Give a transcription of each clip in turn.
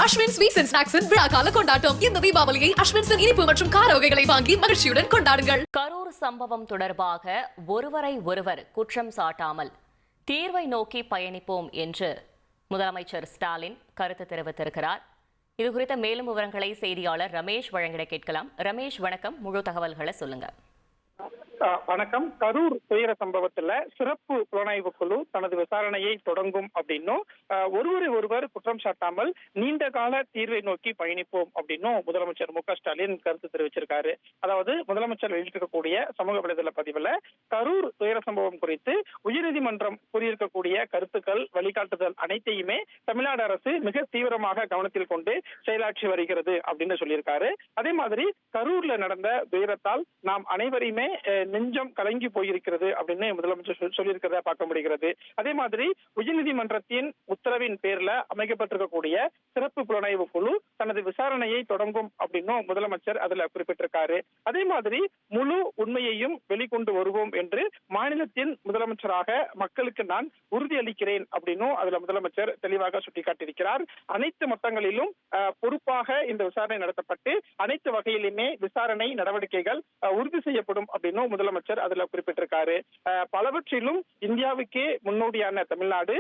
Ashwin sweets and ஸ்நாக்ஸின் விழாக்கால கொண்டாட்டம். இந்த தீபாவளியை அஸ்வின்ஸின் இனிப்பு மற்றும் கார வகைகளை வாங்கி மகிழ்ச்சியுடன் கொண்டாடுங்கள். கரூர் சம்பவம் தொடர்பாக ஒருவரை ஒருவர் குற்றம் சாட்டாமல் தீர்வை நோக்கி பயணிப்போம் என்று முதலமைச்சர் ஸ்டாலின் கருத்து தெரிவித்திருக்கிறார். இதுகுறித்த மேலும் விவரங்களை செய்தியாளர் ரமேஷ் வழங்கிட கேட்கலாம். ரமேஷ், வணக்கம். முழு தகவல்களை சொல்லுங்க. வணக்கம். கரூர் துயர சம்பவத்துல சிறப்பு புலனாய்வு குழு தனது விசாரணையை தொடங்கும் அப்படின்னும் ஒருவரை ஒருவர் குற்றம் சாட்டாமல் நீண்ட கால தீர்வை நோக்கி பயணிப்போம் அப்படின்னும் முதலமைச்சர் மு க ஸ்டாலின் கருத்து தெரிவிச்சிருக்காரு. அதாவது முதலமைச்சர் வெளியிட்டிருக்கக்கூடிய சமூக வலைதள பதிவுல கரூர் துயர சம்பவம் குறித்து உயர்நீதிமன்றம் கூறியிருக்கக்கூடிய கருத்துக்கள், வழிகாட்டுதல் அனைத்தையுமே தமிழ்நாடு அரசு மிக தீவிரமாக கவனத்தில் கொண்டு செயலாற்றி வருகிறது அப்படின்னு சொல்லியிருக்காரு. அதே மாதிரி கரூர்ல நடந்த துயரத்தால் நாம் அனைவரையுமே நெஞ்சம் கலங்கி போயிருக்கிறது அப்படின்னு முதலமைச்சர் சொல்லியிருக்கிறத பார்க்க முடிகிறது. அதே மாதிரி உயர்நீதிமன்றத்தின் உத்தரவின் பேர்ல அமைக்கப்பட்டிருக்கக்கூடிய சிறப்பு புலனாய்வு குழு தனது விசாரணையை தொடங்கும் அப்படின்னும் முதலமைச்சர் அதுல குறிப்பிட்டிருக்காரு. அதே மாதிரி முழு உண்மையையும் வெளிக்கொண்டு வருவோம் என்று மாநிலத்தின் முதலமைச்சராக மக்களுக்கு நான் உறுதியளிக்கிறேன் அப்படின்னும் அதுல முதலமைச்சர் தெளிவாக சுட்டிக்காட்டியிருக்கிறார். அனைத்து மட்டங்களிலும் பொறுப்பாக இந்த விசாரணை நடத்தப்பட்டு அனைத்து வகையிலுமே விசாரணை நடவடிக்கைகள் உறுதி செய்யப்படும் அப்படின்னு முதலமைச்சர் அதுல குறிப்பிட்டிருக்காரு. பலவற்றிலும் இந்தியாவுக்கே முன்னோடியான தமிழ்நாடு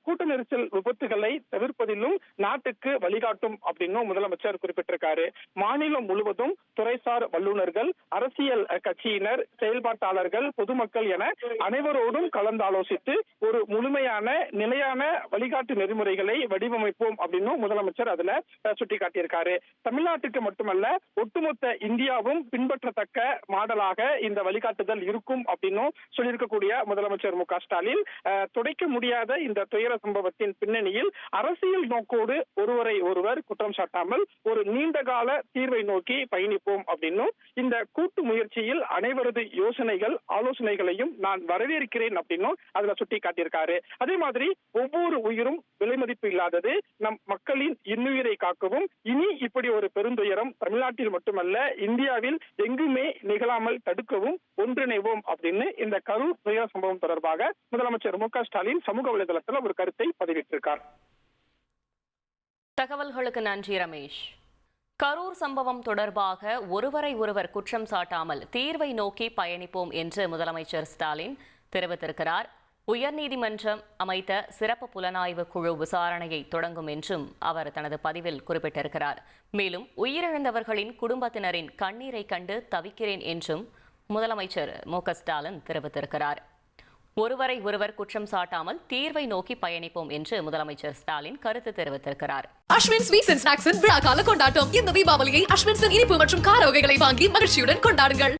கூட்ட நெரிசல் விபத்துகளை தவிர்ப்பதிலும் நாட்டுக்கு வழிகாட்டும் அப்படின்னு முதலமைச்சர் குறிப்பிட்டிருக்காரு. மாநிலம் முழுவதும் துறைசார் வல்லுநர்கள், அரசியல் கட்சியினர், செயல்பாட்டாளர்கள், பொதுமக்கள் என அனைவரோடும் கலந்தாலோசித்து ஒரு முழுமையான நிலையான வழிகாட்டு நெறிமுறைகளை வடிவமைப்போம் அப்படின்னு முதலமைச்சர் அதுல சுட்டிக்காட்டியிருக்காரு. தமிழ்நாட்டுக்கு மட்டுமல்ல, ஒட்டுமொத்த இந்தியாவும் பின்பற்றத்தக்க மாடலாக இந்த வழிகாட்டுதல் இருக்கும் அப்படின்னு சொல்லியிருக்கக்கூடிய முதலமைச்சர் மு க ஸ்டாலின் துடைக்க முடியாத இந்த துயர சம்பவத்தின் பின்னணியில் அரசியல் நோக்கோடு ஒருவரை ஒருவர் குற்றம் சாட்டாமல் ஒரு நீண்ட கால தீர்வை நோக்கி பயணிப்போம் அப்படின்னும் இந்த கூட்டு முயற்சியில் அனைவரது யோசனைகள், ஆலோசனைகளையும் நான் வரவேற்கிறேன் அப்படின்னும் அதுல சுட்டி காட்டியிருக்காரு. அதே மாதிரி ஒவ்வொரு உயிரும் விலைமதிப்பு இல்லாதது, நம் மக்களின் இன்னுயிரை காக்கவும் இனி இப்படி ஒரு பெருந்துயரம் தமிழ்நாட்டில் மட்டுமல்ல இந்தியாவில் எங்குமே நிகழாமல் தடுக்கவும் ஒன்றிணைவோம் அப்படின்னு இந்த கரூர் துயர சம்பவம் தொடர்பாக முதலமைச்சர் மு க ஸ்டாலின் சமூக வலைதளத்தில் ஒரு கருத்தை பதிவிட்டிருக்கார். தகவல்களுக்கு நன்றி ரமேஷ். கரூர் சம்பவம் தொடர்பாக ஒருவரை ஒருவர் குற்றம் சாட்டாமல் தீர்வை நோக்கி பயணிப்போம் என்று முதலமைச்சர் ஸ்டாலின் தெரிவித்திருக்கிறார். உயர்நீதிமன்றம் அமைத்த சிறப்பு புலனாய்வு குழு விசாரணையை தொடங்கும் என்றும் அவர் தனது பதிவில் குறிப்பிட்டிருக்கிறார். மேலும் உயிரிழந்தவர்களின் குடும்பத்தினரின் கண்ணீரை கண்டு தவிக்கிறேன் என்றும் முதலமைச்சர் மு க ஸ்டாலின் தெரிவித்திருக்கிறார். ஒருவரை ஒருவர் குற்றம் சாட்டாமல் தீர்வை நோக்கி பயணிப்போம் என்று முதலமைச்சர் ஸ்டாலின் கருத்து தெரிவித்திருக்கிறார். அஸ்வின் ஸ்வீட்ஸ் அண்ட் ஸ்நாக்ஸின் விழாக்கால கொண்டாட்டம். இந்த தீபாவளியை அஸ்வின்ஸின் இனிப்பு மற்றும் கார வகைகளை வாங்கி மகிழ்ச்சியுடன் கொண்டாடுங்கள்.